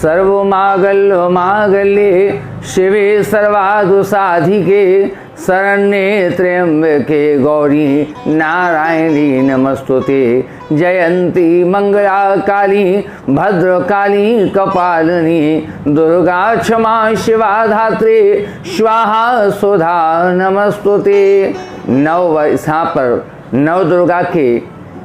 सर्वमागल्य मागल्ये शिवे सर्वादुसाधिके शरण्ये त्र्यंबके गौरी नारायणी नमस्तुते। जयंती मंगला काली भद्रकाली कपालिनी दुर्गा क्षमा शिवा धात्री स्वाहा सुधा नमस्तुते। यहाँ पर नव दुर्गा के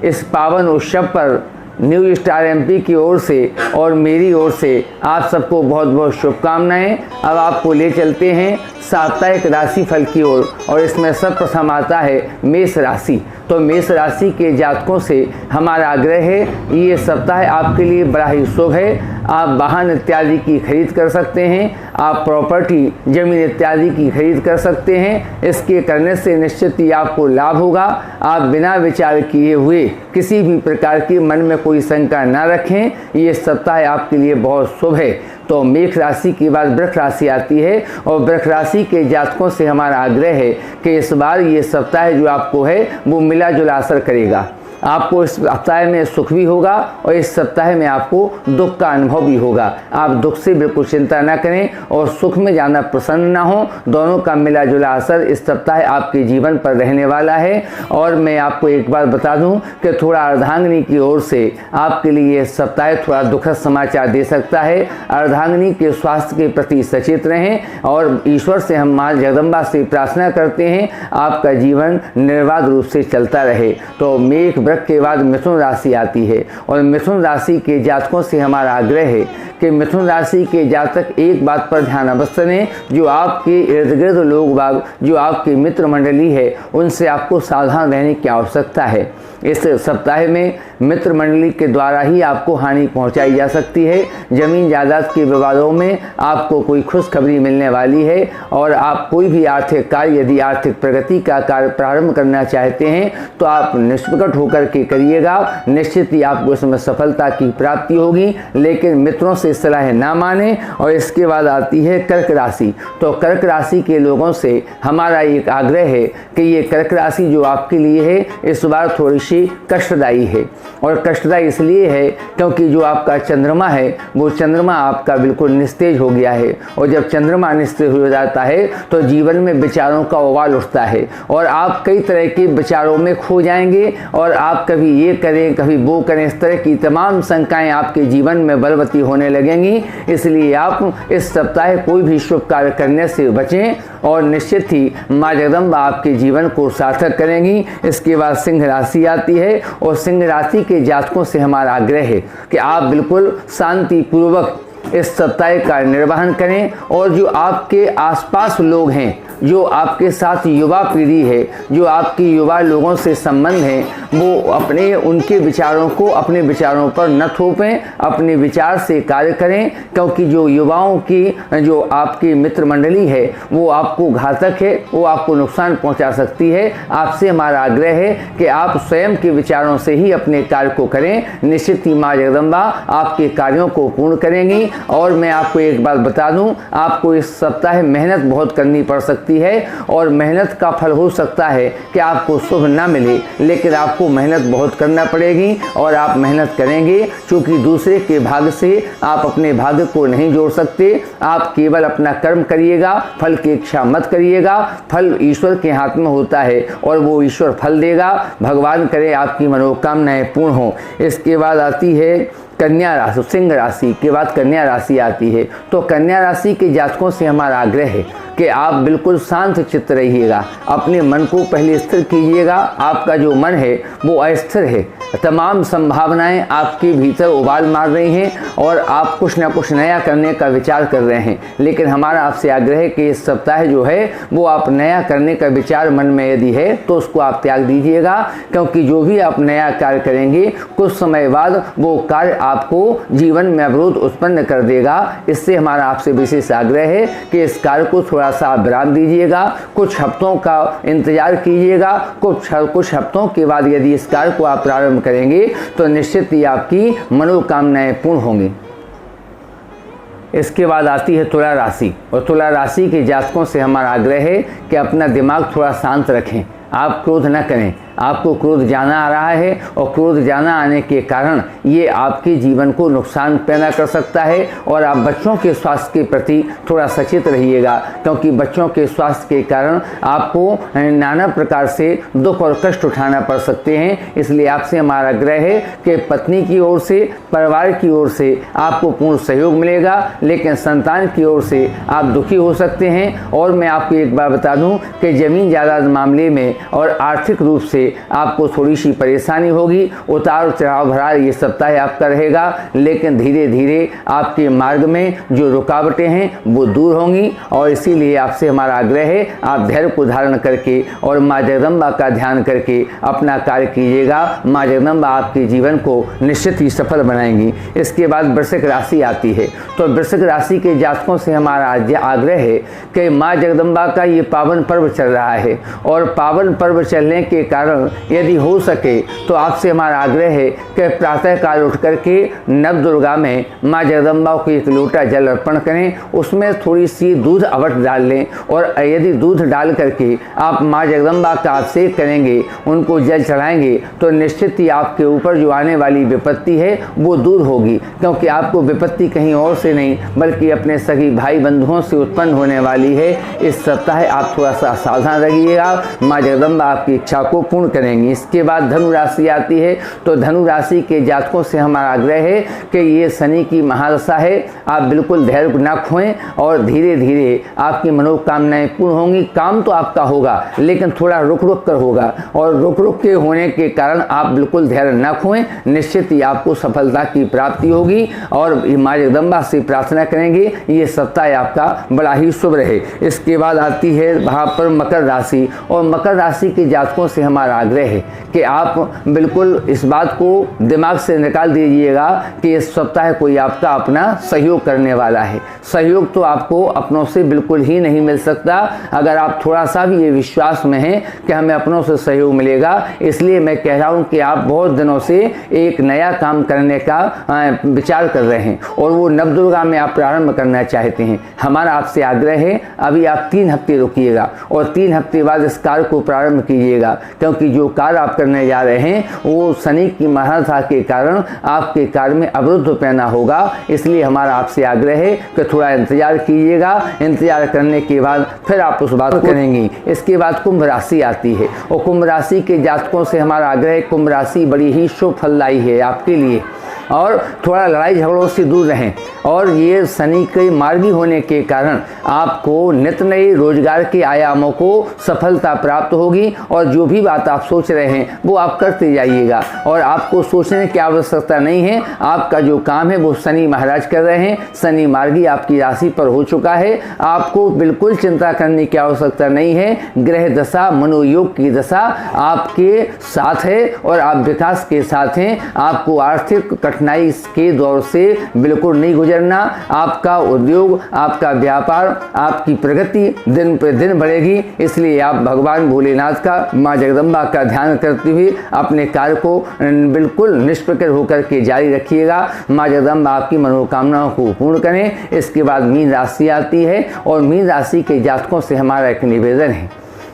इस पावन उत्सव पर न्यू स्टार एमपी की ओर से और मेरी ओर से आप सबको बहुत बहुत शुभकामनाएं। अब आपको ले चलते हैं साप्ताहिक राशि फल की ओर और इसमें सर्वप्रथम आता है मेष राशि। तो मेष राशि के जातकों से हमारा आग्रह है, ये सप्ताह आपके लिए बड़ा ही शुभ है। आप वाहन इत्यादि की खरीद कर सकते हैं, आप प्रॉपर्टी जमीन इत्यादि की खरीद कर सकते हैं। इसके करने से निश्चित ही आपको लाभ होगा। आप बिना विचार किए हुए किसी भी प्रकार की मन में कोई शंका न रखें, ये सप्ताह आपके लिए बहुत शुभ है। तो मेष राशि के बाद वृष राशि आती है और वृष राशि के जातकों से हमारा आग्रह है कि इस बार ये सप्ताह जो आपको है वो मिला जुला असर करेगा। आपको इस सप्ताह में सुख भी होगा और इस सप्ताह में आपको दुख का अनुभव भी होगा। आप दुख से बिल्कुल चिंता ना करें और सुख में ज़्यादा प्रसन्न ना हो। दोनों का मिला जुला असर इस सप्ताह आपके जीवन पर रहने वाला है। और मैं आपको एक बार बता दूं कि थोड़ा अर्धांगिनी की ओर से आपके लिए इस सप्ताह थोड़ा दुखद समाचार दे सकता है। अर्धांगिनी के स्वास्थ्य के प्रति सचेत रहें और ईश्वर से हम माँ जगदम्बा से प्रार्थना करते हैं आपका जीवन निर्बाध रूप से चलता रहे। तो मेष वृष के बाद मिथुन राशि आती है और मिथुन राशि के जातकों से हमारा आग्रह है कि मिथुन राशि के जातक एक बात पर ध्यान अवश्य दें, जो आपके इर्द गिर्द लोग बाग, जो आपकी मित्र मंडली है, उनसे आपको सावधान रहने की आवश्यकता है। इस सप्ताह में मित्र मंडली के द्वारा ही आपको हानि पहुंचाई जा सकती है। जमीन जायदाद के विवादों में आपको कोई खुशखबरी मिलने वाली है और आप कोई भी आर्थिक कार्य, यदि आर्थिक प्रगति का कार्य प्रारंभ करना चाहते हैं तो आप निष्प्रकट होकर के करिएगा। निश्चित ही आपको इसमें सफलता की प्राप्ति होगी, लेकिन मित्रों से सलाह ना माने। और इसके बाद आती है कर्क राशि। तो कर्क राशि के लोगों से हमारा एक आग्रह है कि ये कर्क राशि जो आपके लिए है इस बार थोड़ी सी कष्टदायी है। और कष्टदायी इसलिए है क्योंकि जो आपका चंद्रमा है वो चंद्रमा आपका बिल्कुल निस्तेज हो गया है। और जब चंद्रमा निस्तेज हो जाता है तो जीवन में विचारों का उबाल उठता है और आप कई तरह के विचारों में खो जाएंगे और आप कभी ये करें कभी वो करें, इस तरह की तमाम शंकाएं आपके जीवन में बलवती होने लगेंगी। इसलिए आप इस सप्ताह कोई भी शुभ कार्य करने से बचें और निश्चित ही माँ जगदम्बा आपके जीवन को सार्थक करेंगी। इसके बाद सिंह राशि आती है और सिंह राशि के जातकों से हमारा आग्रह है कि आप बिल्कुल शांति पूर्वक इस सप्ताह का निर्वहन करें और जो आपके आसपास लोग हैं, जो आपके साथ युवा पीढ़ी है, जो आपकी युवा लोगों से संबंध है, वो अपने उनके विचारों को अपने विचारों पर न थोपें, अपने विचार से कार्य करें। क्योंकि जो युवाओं की जो आपकी मित्र मंडली है वो आपको घातक है, वो आपको नुकसान पहुंचा सकती है। आपसे हमारा आग्रह है कि आप स्वयं के विचारों से ही अपने कार्य को करें। निश्चित ही माँ जगदम्बा आपके कार्यों को पूर्ण करेंगी। और मैं आपको एक बात बता दूं, आपको इस सप्ताह मेहनत बहुत करनी पड़ सकती है और मेहनत का फल हो सकता है कि आपको शुभ ना मिले, लेकिन आपको मेहनत बहुत करना पड़ेगी और आप मेहनत करेंगे। क्योंकि दूसरे के भाग्य से आप अपने भाग्य को नहीं जोड़ सकते। आप केवल अपना कर्म करिएगा, फल की इच्छा मत करिएगा। फल ईश्वर के हाथ में होता है और वो ईश्वर फल देगा। भगवान करे आपकी मनोकामनाएं पूर्ण हो। इसके बाद आती है कन्या राशि। सिंह राशि के बाद कन्या राशि आती है। तो कन्या राशि के जातकों से हमारा आग्रह है कि आप बिल्कुल शांत चित्त रहिएगा, अपने मन को पहले स्थिर कीजिएगा। आपका जो मन है वो अस्थिर है, तमाम संभावनाएं आपके भीतर उबाल मार रही हैं और आप कुछ ना कुछ नया करने का विचार कर रहे हैं। लेकिन हमारा आपसे आग्रह है कि इस सप्ताह जो है वो आप नया करने का विचार मन में यदि है तो उसको आप त्याग दीजिएगा। क्योंकि जो भी आप नया कार्य करेंगे कुछ समय बाद वो कार्य आपको जीवन में अवरोध उत्पन्न कर देगा। इससे हमारा आपसे विशेष आग्रह है कि इस कार्य को थोड़ा सा विराम दीजिएगा, कुछ हफ्तों का इंतजार कीजिएगा। कुछ हफ्तों के बाद यदि इस कार्य को आप प्रारंभ करेंगे तो निश्चित ही आपकी मनोकामनाएं पूर्ण होंगी। इसके बाद आती है तुला राशि और तुला राशि के जातकों से हमारा आग्रह है कि अपना दिमाग थोड़ा शांत रखें। आप क्रोध न करें, आपको क्रोध ज्यादा आ रहा है और क्रोध ज्यादा आने के कारण ये आपके जीवन को नुकसान पैदा कर सकता है। और आप बच्चों के स्वास्थ्य के प्रति थोड़ा सचेत रहिएगा, क्योंकि बच्चों के स्वास्थ्य के कारण आपको नाना प्रकार से दुख और कष्ट उठाना पड़ सकते हैं। इसलिए आपसे हमारा आग्रह है कि पत्नी की ओर से, परिवार की ओर से आपको पूर्ण सहयोग मिलेगा, लेकिन संतान की ओर से आप दुखी हो सकते हैं। और मैं आपको एक बात बता दूं कि जमीन जायदाद मामले में और आर्थिक रूप से आपको थोड़ी सी परेशानी होगी। उतार चढ़ाव भरा ये सप्ताह आपका रहेगा, लेकिन धीरे धीरे आपके मार्ग में जो रुकावटें हैं वो दूर होंगी। और इसीलिए आपसे हमारा आग्रह है, आप धैर्य को धारण करके और माँ जगदम्बा का ध्यान करके अपना कार्य कीजिएगा। माँ जगदम्बा आपके जीवन को निश्चित ही सफल बनाएंगी। इसके बाद वृश्चिक राशि आती है। तो वृश्चिक राशि के जातकों से हमारा आग्रह है कि माँ जगदम्बा का ये पावन पर्व चल रहा है, और पावन पर्व चलने के कारण यदि हो सके तो आपसे हमारा आग्रह है कि प्रातःकाल उठ करके नव दुर्गा में माँ जगदम्बा को एक लोटा जल अर्पण करें, उसमें थोड़ी सी दूध अवश्य डाल लें। और यदि दूध डाल करके आप माँ जगदम्बा का अभिषेक करेंगे, उनको जल चढ़ाएंगे, तो निश्चित ही आपके ऊपर जो आने वाली विपत्ति है वो दूर होगी। क्योंकि आपको विपत्ति कहीं और से नहीं बल्कि अपने सभी भाई बंधुओं से उत्पन्न होने वाली है। इस सप्ताह आप थोड़ा सा सावधान रहिएगा, माँ जगदम्बा आपकी इच्छा को पूर्ण करेंगी। इसके बाद धनु राशि आती है। तो धनु राशि के जातकों से हमारा आग्रह है कि ये शनि की महादशा है, आप बिल्कुल धैर्य न खोएं और धीरे धीरे आपकी मनोकामनाएं पूर्ण होंगी। काम तो आपका होगा, लेकिन थोड़ा रुक रुक कर होगा, और रुक रुक के होने के कारण आप बिल्कुल धैर्य न खोएं। निश्चित ही आपको सफलता की प्राप्ति होगी और माँ जगदम्बा से प्रार्थना करेंगे ये सप्ताह आपका बड़ा ही शुभ रहे। इसके बाद आती है वहाँ पर मकर राशि। और मकर राशि के जातकों से हमारा आग्रह है कि आप बिल्कुल इस बात को दिमाग से निकाल दीजिएगा कि इस सप्ताह कोई आपका अपना सहयोग करने वाला है। सहयोग तो आपको अपनों से बिल्कुल ही नहीं मिल सकता अगर आप थोड़ा सा भी ये विश्वास में हैं कि हमें अपनों से सहयोग मिलेगा। इसलिए मैं कह रहा हूँ कि आप बहुत दिनों से एक नया काम करने का विचार कर रहे हैं और वो नवदुर्गा में आप प्रारंभ करना चाहते हैं। हमारा आपसे आग्रह है अभी आप 3 हफ्ते रुकिएगा और 3 हफ्ते बाद इस कार्य को प्रारंभ कीजिएगा, क्योंकि जो कार्य आप करने जा रहे हैं वो शनि की महादशा के कारण आपके कार्य में अवरुद्ध पैदा होगा। इसलिए हमारा आपसे आग्रह है कि थोड़ा इंतजार कीजिएगा। इंतजार करने के बाद फिर आप उस बात को करेंगी। इसके बाद कुंभ राशि आती है और कुंभ राशि के जातकों से हमारा आग्रह है, कुंभ राशि बड़ी ही शुभ फलदायी है आपके लिए, और थोड़ा लड़ाई झगड़ों से दूर रहें। और ये शनि के मार्गी होने के कारण आपको नित नए रोजगार के आयामों को सफलता प्राप्त होगी और जो भी बात आप सोच रहे हैं वो आप करते जाइएगा और आपको सोचने की आवश्यकता नहीं है। आपका जो काम है वो शनि महाराज कर रहे हैं। शनि मार्गी आपकी राशि पर हो चुका है, आपको बिल्कुल चिंता करने की आवश्यकता नहीं है। ग्रह दशा, मनोयोग की दशा आपके साथ है और आप विकास के साथ हैं। आपको आर्थिक कठिनाई के दौर से बिल्कुल नहीं गुजरना। आपका उद्योग, आपका व्यापार, आपकी प्रगति दिन पर दिन बढ़ेगी। इसलिए आप भगवान भोलेनाथ का, माँ जगदम्बा का ध्यान करते हुए अपने कार्य को बिल्कुल निष्प्रकर होकर के जारी रखिएगा। माँ जगदम्बा आपकी मनोकामनाओं को पूर्ण करें। इसके बाद मीन राशि आती है और मीन राशि के जातकों से हमारा एक निवेदन है,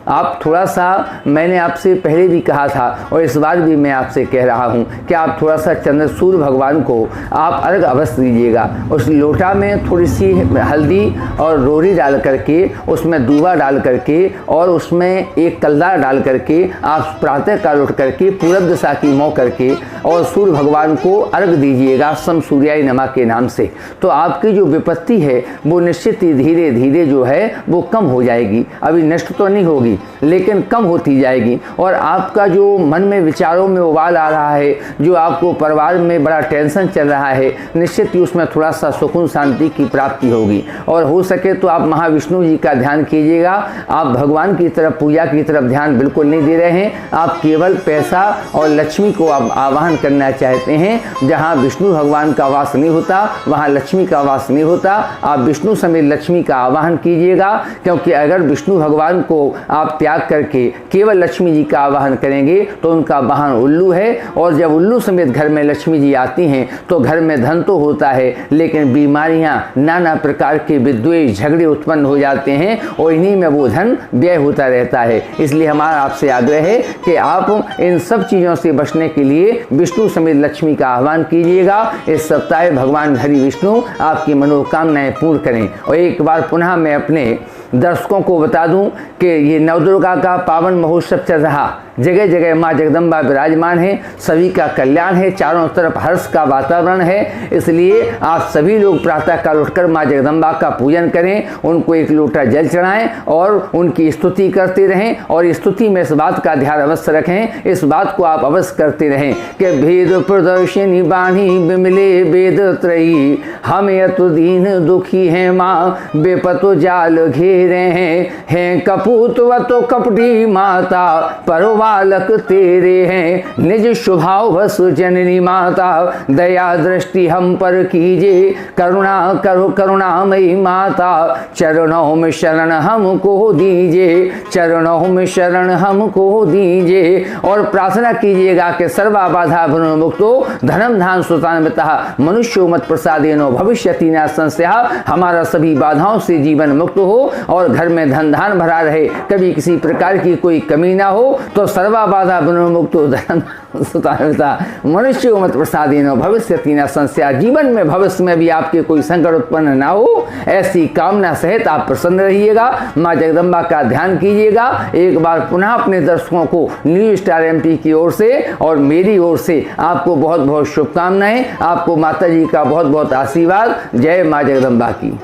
आप थोड़ा सा, मैंने आपसे पहले भी कहा था और इस बार भी मैं आपसे कह रहा हूँ कि आप थोड़ा सा चंद्रसूर्य भगवान को आप अर्घ अवश्य दीजिएगा। उस लोटा में थोड़ी सी हल्दी और रोरी डाल करके, उसमें दूबा डाल करके और उसमें एक कलदार डाल करके आप प्रातःकाल उठ करके पूरब दिशा की मुँह करके और सूर्य भगवान को अर्घ दीजिएगा सम सूर्याय नमः के नाम से। तो आपकी जो विपत्ति है वो निश्चित ही धीरे धीरे जो है वो कम हो जाएगी। अभी नष्ट तो नहीं होगी लेकिन कम होती जाएगी। और आपका जो मन में विचारों में उबाल आ रहा है, जो आपको परिवार में बड़ा टेंशन चल रहा है, निश्चित ही उसमें थोड़ा सा सुकून शांति की प्राप्ति होगी। और हो सके तो आप महाविष्णु जी का ध्यान कीजिएगा। आप भगवान की तरफ, पूजा की तरफ ध्यान बिल्कुल नहीं दे रहे हैं। आप केवल पैसा और लक्ष्मी को आप आवाहन करना चाहते हैं। जहाँ विष्णु भगवान का वास नहीं होता वहाँ लक्ष्मी का वास नहीं होता। आप विष्णु समेत लक्ष्मी का आवाहन कीजिएगा, क्योंकि अगर विष्णु भगवान को आप आप त्याग करके केवल लक्ष्मी जी का आवाहन करेंगे तो उनका वाहन उल्लू है, और जब उल्लू समेत घर में लक्ष्मी जी आती हैं तो घर में धन तो होता है, लेकिन बीमारियां, नाना प्रकार के विद्वेष, झगड़े उत्पन्न हो जाते हैं और इन्हीं में वो धन व्यय होता रहता है। इसलिए हमारा आपसे आग्रह है कि आप इन सब चीज़ों से बचने के लिए विष्णु समेत लक्ष्मी का आह्वान कीजिएगा। इस सप्ताह भगवान हरि विष्णु आपकी मनोकामनाएं पूर्ण करें। और एक बार पुनः मैं अपने दर्शकों को बता दूं कि ये नवदुर्गा का पावन महोत्सव चल रहा, जगह जगह माँ जगदम्बा विराजमान है, सभी का कल्याण है, चारों तरफ हर्ष का वातावरण है। इसलिए आप सभी लोग प्रातः काल उठकर माँ जगदम्बा का पूजन करें, उनको एक लोटा जल चढ़ाएं और उनकी स्तुति करते रहें। और स्तुति में इस बात का ध्यान अवश्य रखें, इस बात को आप अवश्य करते रहें कि भेद प्रदर्शनी बाणी बिमले वेद त्रयी, हमें अतु दीन दुखी है माँ बेपतो जाल घेरे हैं कपूत व तो कपटी माता परवालक तेरे हैं, निज स्वभाव बस जननी माता दया दृष्टि हम पर कीजिए, करुणा करो करुणामयी माता चरणों में शरण हमको दीजिए, चरणों में शरण हमको दीजिए। और प्रार्थना कीजिएगा कि सर्वा बाधा भ्रम मुक्तो धनम धान सुतान्वितः मनुष्यो मत प्रसादेनो भविष्यति न संशय। हमारा सभी बाधाओं से जीवन मुक्त हो और घर में धन धान भरा रहे, कभी किसी प्रकार की कोई कमी ना हो। तो सर्वा बाधा भ्रम मुक्तो धनम सुतान्वितः मनुष्यो मत प्रसादेनो भविष्यति न संशय। जीवन में भविष्य में भी आपके कोई संकट उत्पन्न ना हो, ऐसी कामना सहित आप प्रसन्न रहिएगा। माँ जगदम्बा का ध्यान कीजिएगा। एक बार पुनः अपने दर्शकों को न्यू स्टार MP की ओर से और मेरी ओर से आपको बहुत बहुत शुभकामनाएं, आपको माता जी का बहुत बहुत आशीर्वाद। जय माँ जगदम्बा की।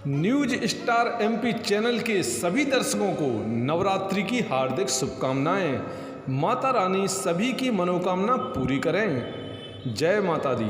न्यूज स्टार MP चैनल के सभी दर्शकों को नवरात्रि की हार्दिक शुभकामनाएं। माता रानी सभी की मनोकामना पूरी करें। जय माता दी।